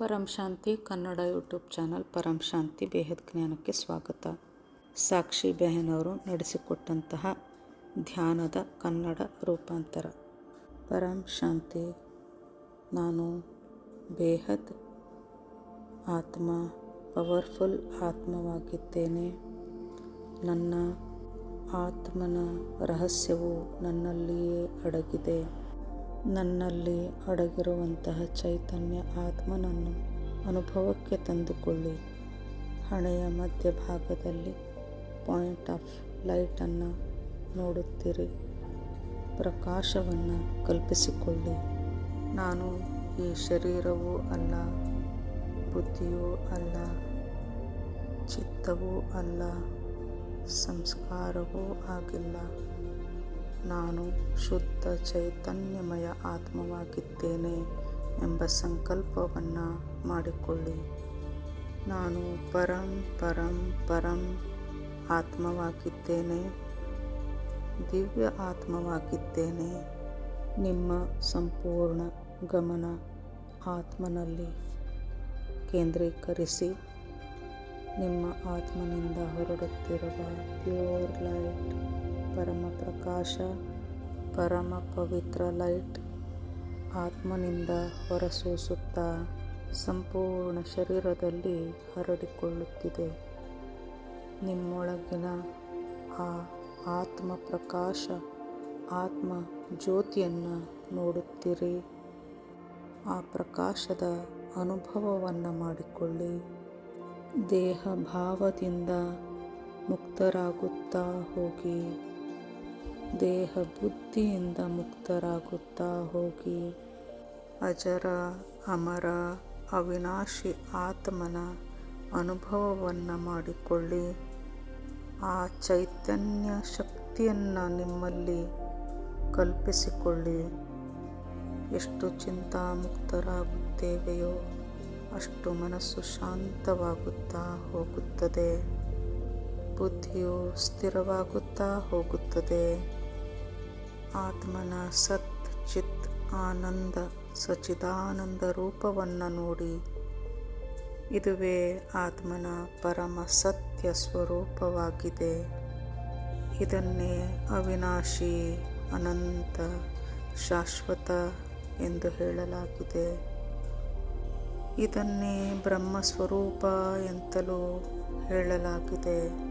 ಪರಂ ಶಾಂತಿ Kannada YouTube channel ಪರಂ ಶಾಂತಿ ಬೇಹದ್ ಜ್ಞಾನಕ್ಕೆ ಸ್ವಾಗತ. ಸಾಕ್ಷಿ ಬೆಹನವರು ನಡೆಸಿಕೊಟ್ಟಂತಹ ಧ್ಯಾನದ ಕನ್ನಡ ರೂಪಾಂತರ. ಪರಂ ಶಾಂತಿ. ನಾನು ಬೇಹದ್ ಆತ್ಮ, ಪವರ್ಫುಲ್ ಆತ್ಮವಾಗಿದ್ದೇನೆ. ನನ್ನ ಆತ್ಮನ ರಹಸ್ಯವು ನನ್ನಲ್ಲಿಯೇ ಅಡಗಿದೆ. ನನ್ನಲ್ಲಿ ಅಡಗಿರುವಂತಹ ಚೈತನ್ಯ ಆತ್ಮನನ್ನು ಅನುಭವಕ್ಕೆ ತಂದುಕೊಳ್ಳಿ. ಹಣೆಯ ಮಧ್ಯಭಾಗದಲ್ಲಿ ಪಾಯಿಂಟ್ ಆಫ್ ಲೈಟನ್ನು ನೋಡುತ್ತೀರಿ. ಪ್ರಕಾಶವನ್ನು ಕಲ್ಪಿಸಿಕೊಳ್ಳಿ. ನಾನು ಈ ಶರೀರವೂ ಅಲ್ಲ, ಬುದ್ಧಿಯೂ ಅಲ್ಲ, ಚಿತ್ತವೂ ಅಲ್ಲ, ಸಂಸ್ಕಾರವೂ ಆಗಿಲ್ಲ. ನಾನು ಶುದ್ಧ ಚೈತನ್ಯಮಯ ಆತ್ಮವಾಗಿದ್ದೇನೆ ಎಂಬ ಸಂಕಲ್ಪವನ್ನು ಮಾಡಿಕೊಳ್ಳಿ. ನಾನು ಪರಂ ಪರಂ ಪರಂ ಆತ್ಮವಾಗಿದ್ದೇನೆ, ದಿವ್ಯ ಆತ್ಮವಾಗಿದ್ದೇನೆ. ನಿಮ್ಮ ಸಂಪೂರ್ಣ ಗಮನ ಆತ್ಮನಲ್ಲಿ ಕೇಂದ್ರೀಕರಿಸಿ. ನಿಮ್ಮ ಆತ್ಮನಿಂದ ಹೊರಡುತ್ತಿರುವ ಪ್ಯೂರ್ ಲೈಟ್, ಪರಮ ಪ್ರಕಾಶ, ಪರಮ ಪವಿತ್ರ ಲೈಟ್ ಆತ್ಮನಿಂದ ಹೊರಸೂಸುತ್ತಾ ಸಂಪೂರ್ಣ ಶರೀರದಲ್ಲಿ ಹರಡಿಕೊಳ್ಳುತ್ತಿದೆ. ನಿಮ್ಮೊಳಗಿನ ಆ ಆತ್ಮ ಪ್ರಕಾಶ, ಆತ್ಮ ಜ್ಯೋತಿಯನ್ನು ನೋಡುತ್ತೀರಿ. ಆ ಪ್ರಕಾಶದ ಅನುಭವವನ್ನು ಮಾಡಿಕೊಳ್ಳಿ. ದೇಹ ಭಾವದಿಂದ ಮುಕ್ತರಾಗುತ್ತಾ ಹೋಗಿ. ದೇಹ ಬುದ್ಧಿಯಿಂದ ಮುಕ್ತರಾಗುತ್ತಾ ಹೋಗಿ. ಅಜರ ಅಮರ ಅವಿನಾಶಿ ಆತ್ಮನ ಅನುಭವವನ್ನು ಮಾಡಿಕೊಳ್ಳಿ. ಆ ಚೈತನ್ಯ ಶಕ್ತಿಯನ್ನು ನಿಮ್ಮಲ್ಲಿ ಕಲ್ಪಿಸಿಕೊಳ್ಳಿ. ಎಷ್ಟು ಚಿಂತಾಮುಕ್ತರಾಗುತ್ತೇವೆಯೋ ಅಷ್ಟು ಮನಸ್ಸು ಶಾಂತವಾಗುತ್ತಾ ಹೋಗುತ್ತದೆ. ಬುದ್ಧಿಯು ಸ್ಥಿರವಾಗುತ್ತಾ ಹೋಗುತ್ತದೆ. ಆತ್ಮನ ಸತ್ ಚಿತ್ ಆನಂದ ಸಚಿದಾನಂದ ರೂಪವನ್ನು ನೋಡಿ. ಇದುವೇ ಆತ್ಮನ ಪರಮ ಸತ್ಯ ಸ್ವರೂಪವಾಗಿದೆ. ಇದನ್ನೇ ಅವಿನಾಶಿ, ಅನಂತ, ಶಾಶ್ವತ ಎಂದು ಹೇಳಲಾಗಿದೆ. ಇದನ್ನೇ ಬ್ರಹ್ಮಸ್ವರೂಪ ಎಂತಲೂ ಹೇಳಲಾಗಿದೆ.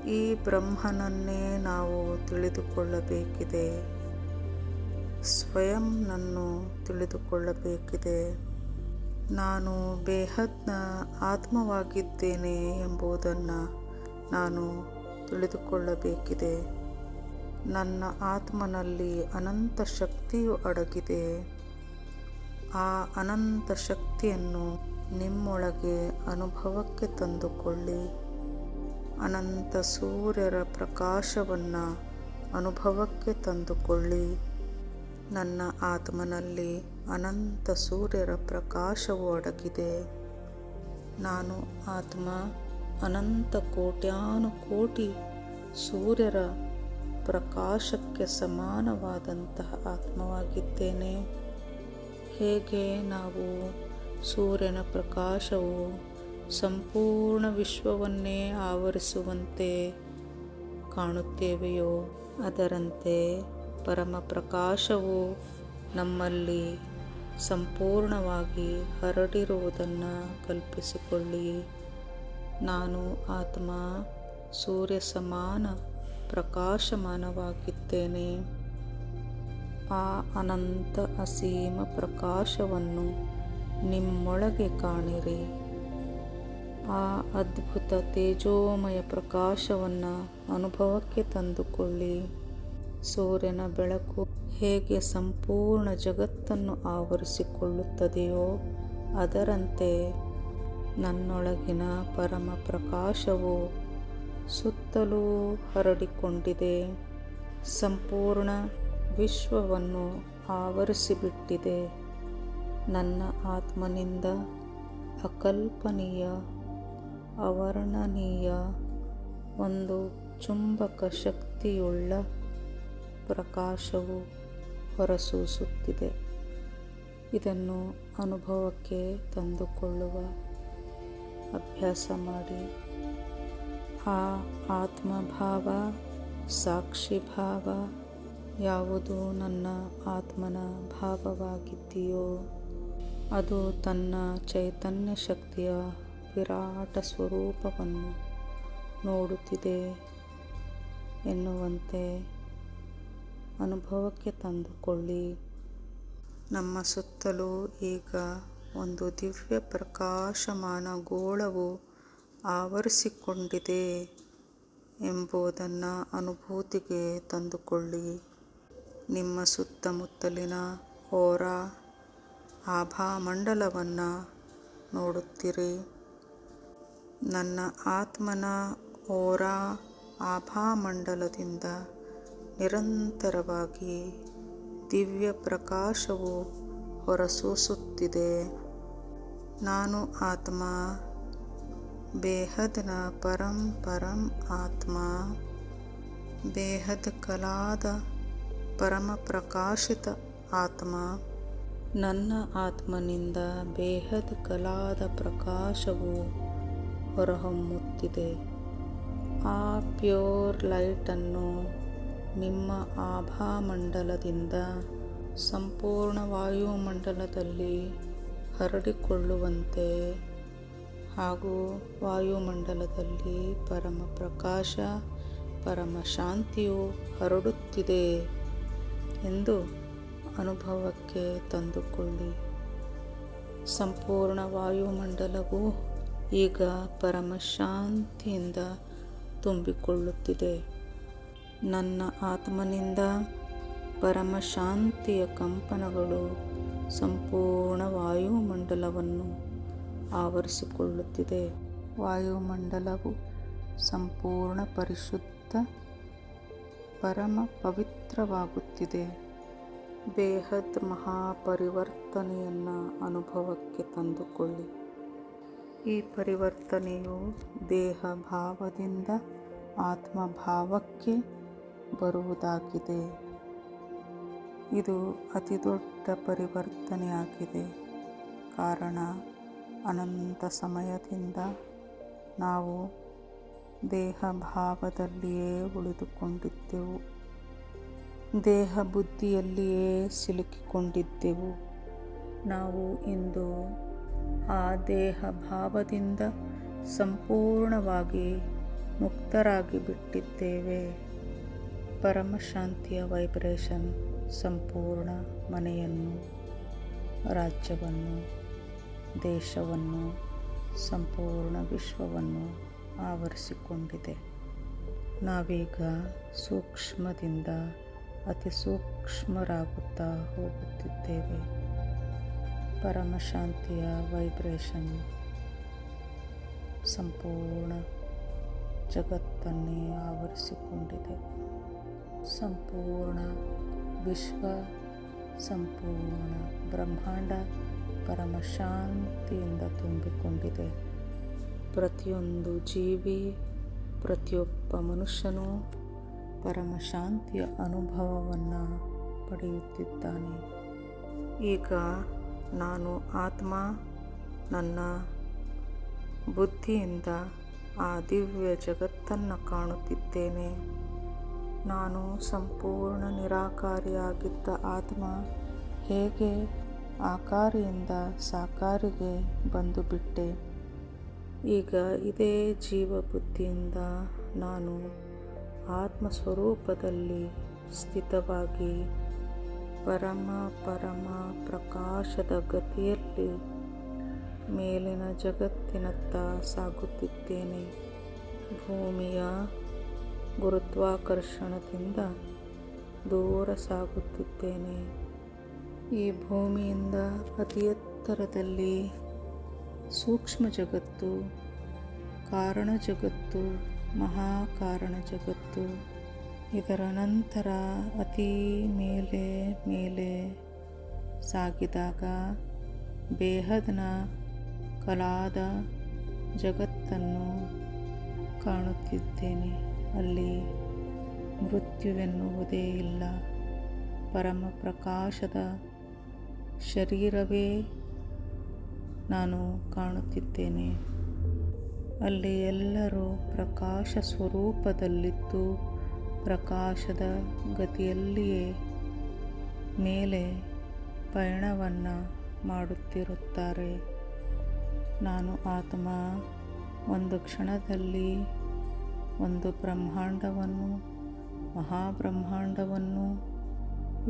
ಈ ಬ್ರಹ್ಮನನ್ನೇ ನಾವು ತಿಳಿದುಕೊಳ್ಳಬೇಕಿದೆ. ಸ್ವಯಂನನ್ನು ತಿಳಿದುಕೊಳ್ಳಬೇಕಿದೆ. ನಾನು ಬೇಹದ್ನ ಆತ್ಮವಾಗಿದ್ದೇನೆ ಎಂಬುದನ್ನು ನಾನು ತಿಳಿದುಕೊಳ್ಳಬೇಕಿದೆ. ನನ್ನ ಆತ್ಮನಲ್ಲಿ ಅನಂತ ಶಕ್ತಿಯು ಅಡಗಿದೆ. ಆ ಅನಂತ ಶಕ್ತಿಯನ್ನು ನಿಮ್ಮೊಳಗೆ ಅನುಭವಕ್ಕೆ ತಂದುಕೊಳ್ಳಿ. ಅನಂತ ಸೂರ್ಯರ ಪ್ರಕಾಶವನ್ನು ಅನುಭವಕ್ಕೆ ತಂದುಕೊಳ್ಳಿ. ನನ್ನ ಆತ್ಮನಲ್ಲಿ ಅನಂತ ಸೂರ್ಯರ ಪ್ರಕಾಶವು ಅಡಗಿದೆ. ನಾನು ಆತ್ಮ ಅನಂತ ಕೋಟ್ಯಾನುಕೋಟಿ ಸೂರ್ಯರ ಪ್ರಕಾಶಕ್ಕೆ ಸಮಾನವಾದಂತಹ ಆತ್ಮವಾಗಿದ್ದೇನೆ. ಹೇಗೆ ನಾವು ಸೂರ್ಯನ ಪ್ರಕಾಶವು ಸಂಪೂರ್ಣ ವಿಶ್ವವನ್ನೇ ಆವರಿಸುವಂತೆ ಕಾಣುತ್ತೇವೆಯೋ ಅದರಂತೆ ಪರಮ ಪ್ರಕಾಶವು ನಮ್ಮಲ್ಲಿ ಸಂಪೂರ್ಣವಾಗಿ ಹರಡಿರುವುದನ್ನು ಕಲ್ಪಿಸಿಕೊಳ್ಳಿ. ನಾನು ಆತ್ಮ ಸೂರ್ಯ ಸಮಾನ ಪ್ರಕಾಶಮಾನವಾಗಿದ್ದೇನೆ. ಆ ಅನಂತ ಅಸೀಮ ಪ್ರಕಾಶವನ್ನು ನಿಮ್ಮೊಳಗೆ ಕಾಣಿರಿ. ಆ ಅದ್ಭುತ ತೇಜೋಮಯ ಪ್ರಕಾಶವನ್ನು ಅನುಭವಕ್ಕೆ ತಂದುಕೊಳ್ಳಿ. ಸೂರ್ಯನ ಬೆಳಕು ಹೇಗೆ ಸಂಪೂರ್ಣ ಜಗತ್ತನ್ನು ಆವರಿಸಿಕೊಳ್ಳುತ್ತದೆಯೋ ಅದರಂತೆ ನನ್ನೊಳಗಿನ ಪರಮ ಪ್ರಕಾಶವು ಸುತ್ತಲೂ ಹರಡಿಕೊಂಡಿದೆ. ಸಂಪೂರ್ಣ ವಿಶ್ವವನ್ನು ಆವರಿಸಿಬಿಟ್ಟಿದೆ. ನನ್ನ ಆತ್ಮನಿಂದ ಅಕಲ್ಪನೀಯ, ಅವರ್ಣನೀಯ ಒಂದು ಚುಂಬಕ ಶಕ್ತಿಯುಳ್ಳ ಪ್ರಕಾಶವು ಹೊರಸೂಸುತ್ತಿದೆ. ಇದನ್ನು ಅನುಭವಕ್ಕೆ ತಂದುಕೊಳ್ಳುವ ಅಭ್ಯಾಸ ಮಾಡಿ. ಆ ಆತ್ಮಭಾವ, ಸಾಕ್ಷಿಭಾವ ಯಾವುದು ನನ್ನ ಆತ್ಮನ ಭಾವವಾಗಿದೆಯೋ ಅದು ತನ್ನ ಚೈತನ್ಯ ಶಕ್ತಿಯ ವಿರಾಟ ಸ್ವರೂಪವನ್ನು ನೋಡುತ್ತಿದೆ ಎನ್ನುವಂತೆ ಅನುಭವಕ್ಕೆ ತಂದುಕೊಳ್ಳಿ. ನಮ್ಮ ಸುತ್ತಲೂ ಈಗ ಒಂದು ದಿವ್ಯ ಪ್ರಕಾಶಮಾನ ಗೋಳವು ಆವರಿಸಿಕೊಂಡಿದೆ ಎಂಬುದನ್ನು ಅನುಭೂತಿಗೆ ತಂದುಕೊಳ್ಳಿ. ನಿಮ್ಮ ಸುತ್ತಮುತ್ತಲಿನ ಓರಾ ಆಭಾಮಂಡಲವನ್ನು ನೋಡುತ್ತೀರಿ. ನನ್ನ ಆತ್ಮನ ಓರಾ ಆಭಾಮಂಡಲದಿಂದ ನಿರಂತರವಾಗಿ ದಿವ್ಯ ಪ್ರಕಾಶವು ಹೊರಸೂಸುತ್ತಿದೆ. ನಾನು ಆತ್ಮ, ಬೇಹದ್ನ ಪರಂ ಆತ್ಮ, ಬೇಹದ್ ಕಲಾದ ಪರಮ ಪ್ರಕಾಶಿತ ಆತ್ಮ. ನನ್ನ ಆತ್ಮನಿಂದ ಬೇಹದ್ ಕಲಾದ ಪ್ರಕಾಶವು ಹೊರಹೊಮ್ಮುತ್ತಿದೆ. ಆ ಪ್ಯೂರ್ ಲೈಟನ್ನು ನಿಮ್ಮ ಆಭಾಮಂಡಲದಿಂದ ಸಂಪೂರ್ಣ ವಾಯುಮಂಡಲದಲ್ಲಿ ಹರಡಿಕೊಳ್ಳುವಂತೆ ಹಾಗೂ ವಾಯುಮಂಡಲದಲ್ಲಿ ಪರಮ ಪ್ರಕಾಶ, ಪರಮ ಶಾಂತಿಯು ಹರಡುತ್ತಿದೆ ಎಂದು ಅನುಭವಕ್ಕೆ ತಂದುಕೊಳ್ಳಿ. ಸಂಪೂರ್ಣ ವಾಯುಮಂಡಲವು ಈಗ ಪರಮ ಶಾಂತಿಯಿಂದ ತುಂಬಿಕೊಳ್ಳುತ್ತಿದೆ. ನನ್ನ ಆತ್ಮನಿಂದ ಪರಮ ಶಾಂತಿಯ ಕಂಪನಗಳು ಸಂಪೂರ್ಣ ವಾಯುಮಂಡಲವನ್ನು ಆವರಿಸಿಕೊಳ್ಳುತ್ತಿದೆ. ವಾಯುಮಂಡಲವು ಸಂಪೂರ್ಣ ಪರಿಶುದ್ಧ, ಪರಮ ಪವಿತ್ರವಾಗುತ್ತಿದೆ. ಬೇಹದ್ ಮಹಾಪರಿವರ್ತನೆಯನ್ನು ಅನುಭವಕ್ಕೆ ತಂದುಕೊಳ್ಳಿ. ಈ ಪರಿವರ್ತನೆಯು ದೇಹ ಭಾವದಿಂದ ಆತ್ಮಭಾವಕ್ಕೆ ಬರುವುದಾಗಿದೆ. ಇದು ಅತಿ ದೊಡ್ಡ ಪರಿವರ್ತನೆಯಾಗಿದೆ. ಕಾರಣ ಅನಂತ ಸಮಯದಿಂದ ನಾವು ದೇಹ ಭಾವದಲ್ಲಿಯೇ ಉಳಿದುಕೊಂಡಿದ್ದೆವು. ದೇಹ ಬುದ್ಧಿಯಲ್ಲಿಯೇ ಸಿಲುಕಿಕೊಂಡಿದ್ದೆವು. ನಾವು ಇಂದು ಆ ದೇಹ ಭಾವದಿಂದ ಸಂಪೂರ್ಣವಾಗಿ ಮುಕ್ತರಾಗಿ ಬಿಟ್ಟಿದ್ದೇವೆ. ಪರಮಶಾಂತಿಯ ವೈಬ್ರೇಷನ್ ಸಂಪೂರ್ಣ ಮನೆಯನ್ನು, ರಾಜ್ಯವನ್ನು, ದೇಶವನ್ನು, ಸಂಪೂರ್ಣ ವಿಶ್ವವನ್ನು ಆವರಿಸಿಕೊಂಡಿದೆ. ನಾವೀಗ ಸೂಕ್ಷ್ಮದಿಂದ ಅತಿ ಸೂಕ್ಷ್ಮರಾಗುತ್ತಾ ಹೋಗುತ್ತಿದ್ದೇವೆ. ಪರಮಶಾಂತಿಯ ವೈಬ್ರೇಷನ್ ಸಂಪೂರ್ಣ ಜಗತ್ತನ್ನೇ ಆವರಿಸಿಕೊಂಡಿದೆ. ಸಂಪೂರ್ಣ ವಿಶ್ವ, ಸಂಪೂರ್ಣ ಬ್ರಹ್ಮಾಂಡ ಪರಮಶಾಂತಿಯಿಂದ ತುಂಬಿಕೊಂಡಿದೆ. ಪ್ರತಿಯೊಂದು ಜೀವಿ, ಪ್ರತಿಯೊಬ್ಬ ಮನುಷ್ಯನೂ ಪರಮಶಾಂತಿಯ ಅನುಭವವನ್ನು ಪಡೆಯುತ್ತಿದ್ದಾನೆ. ಈಗ ನಾನು ಆತ್ಮ ನನ್ನ ಬುದ್ಧಿಯಿಂದ ಆ ದಿವ್ಯ ಜಗತ್ತನ್ನು ಕಾಣುತ್ತಿದ್ದೇನೆ. ನಾನು ಸಂಪೂರ್ಣ ನಿರಾಕಾರಿಯಾಗಿದ್ದ ಆತ್ಮ ಹೇಗೆ ಆಕಾರಿಯಿಂದ ಸಾಕಾರಿಗೆ ಬಂದು ಬಿಟ್ಟೆ. ಈಗ ಇದೇ ಜೀವಬುದ್ಧಿಯಿಂದ ನಾನು ಆತ್ಮಸ್ವರೂಪದಲ್ಲಿ ಸ್ಥಿತವಾಗಿ ಪರಮ ಪ್ರಕಾಶದ ಗತಿಯಲ್ಲಿ ಮೇಲಿನ ಜಗತ್ತಿನತ್ತ ಸಾಗುತ್ತಿದ್ದೇನೆ. ಭೂಮಿಯ ಗುರುತ್ವಾಕರ್ಷಣದಿಂದ ದೂರ ಸಾಗುತ್ತಿದ್ದೇನೆ. ಈ ಭೂಮಿಯಿಂದ ಅತಿ ಎತ್ತರದಲ್ಲಿ ಸೂಕ್ಷ್ಮ ಜಗತ್ತು, ಕಾರಣ ಜಗತ್ತು, ಮಹಾಕಾರಣ ಜಗತ್ತು, ಇದರ ನಂತರ ಅತಿ ಮೇಲೆ ಸಾಗಿದಾಗ ಬೇಹದ್ನ ಕಲಾದ ಜಗತ್ತನ್ನು ಕಾಣುತ್ತಿದ್ದೇನೆ. ಅಲ್ಲಿ ಮೃತ್ಯುವೆನ್ನುವುದೇ ಇಲ್ಲ. ಪರಮ ಪ್ರಕಾಶದ ಶರೀರವೇ ನಾನು ಕಾಣುತ್ತಿದ್ದೇನೆ. ಅಲ್ಲಿ ಎಲ್ಲರೂ ಪ್ರಕಾಶ ಸ್ವರೂಪದಲ್ಲಿದ್ದು ಪ್ರಕಾಶದ ಗತಿಯಲ್ಲಿಯೇ ಮೇಲೆ ಪಯಣವನ್ನು ಮಾಡುತ್ತಿರುತ್ತಾರೆ. ನಾನು ಆತ್ಮ ಒಂದು ಕ್ಷಣದಲ್ಲಿ ಒಂದು ಬ್ರಹ್ಮಾಂಡವನ್ನು, ಮಹಾಬ್ರಹ್ಮಾಂಡವನ್ನು,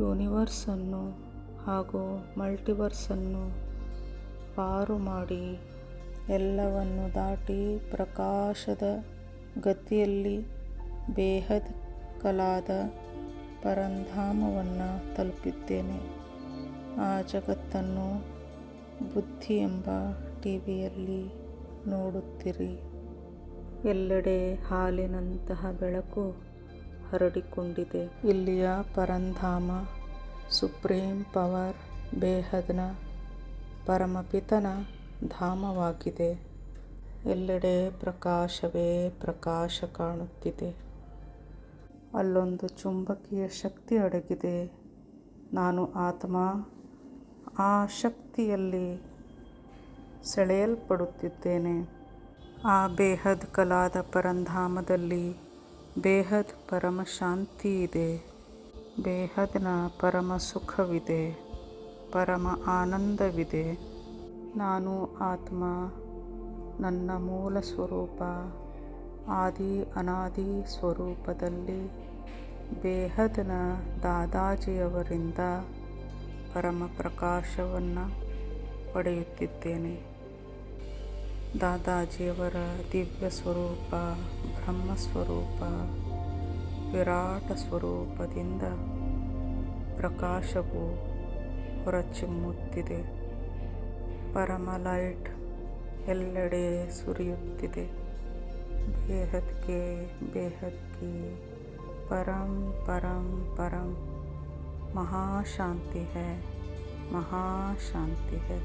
ಯೂನಿವರ್ಸನ್ನು ಹಾಗೂ ಮಲ್ಟಿವರ್ಸನ್ನು ಪಾರು ಮಾಡಿ ಎಲ್ಲವನ್ನು ದಾಟಿ ಪ್ರಕಾಶದ ಗತಿಯಲ್ಲಿ ಬೇಹದ್ ಕಲಾದ ಪರಂಧಾಮವನ್ನು ತಲುಪಿದ್ದೇನೆ. ಆ ಜಗತ್ತನ್ನು ಬುದ್ಧಿ ಎಂಬ ಟಿವಿಯಲ್ಲಿ ನೋಡುತ್ತಿರಿ. ಎಲ್ಲೆಡೆ ಹಾಲಿನಂತಹ ಬೆಳಕು ಹರಡಿಕೊಂಡಿದೆ. ಇಲ್ಲಿಯ ಪರಂಧಾಮ ಸುಪ್ರೀಂ ಪವರ್ ಬೇಹದ್ನ ಪರಮಪಿತನ ಧಾಮವಾಗಿದೆ. ಎಲ್ಲೆಡೆ ಪ್ರಕಾಶವೇ ಪ್ರಕಾಶ ಕಾಣುತ್ತಿದೆ. ಅಲ್ಲೊಂದು ಚುಂಬಕೀಯ ಶಕ್ತಿ ಅಡಗಿದೆ. ನಾನು ಆತ್ಮ ಆ ಶಕ್ತಿಯಲ್ಲಿ ಸೆಳೆಯಲ್ಪಡುತ್ತಿದ್ದೇನೆ. ಆ ಬೇಹದ್ ಕಲಾದ ಪರಂಧಾಮದಲ್ಲಿ ಬೇಹದ್ ಪರಮ ಶಾಂತಿ ಇದೆ, ಬೇಹದ್ನ ಪರಮ ಸುಖವಿದೆ, ಪರಮ ಆನಂದವಿದೆ. ನಾನು ಆತ್ಮ ನನ್ನ ಮೂಲ ಸ್ವರೂಪ ಆದಿ ಅನಾದಿ ಸ್ವರೂಪದಲ್ಲಿ ಬೇಹದ್ನ ದಾದಾಜಿಯವರಿಂದ ಪರಮ ಪ್ರಕಾಶವನ್ನು ಪಡೆಯುತ್ತಿದ್ದೇನೆ. ದಾದಾಜಿಯವರ ದಿವ್ಯ ಸ್ವರೂಪ ಬ್ರಹ್ಮ ಸ್ವರೂಪ ವಿರಾಟ ಸ್ವರೂಪದಿಂದ ಪ್ರಕಾಶವು ಹೊರಚಿಮ್ಮುತ್ತಿದೆ. ಪರಮ ಲೈಟ್ ಎಲ್ಲೆಡೆ ಸುರಿಯುತ್ತಿದೆ. ಬೇಹದ್ಗೆ ಬೇಹದ್ಗೆ परम परम परम महाशांति है, महाशांति है।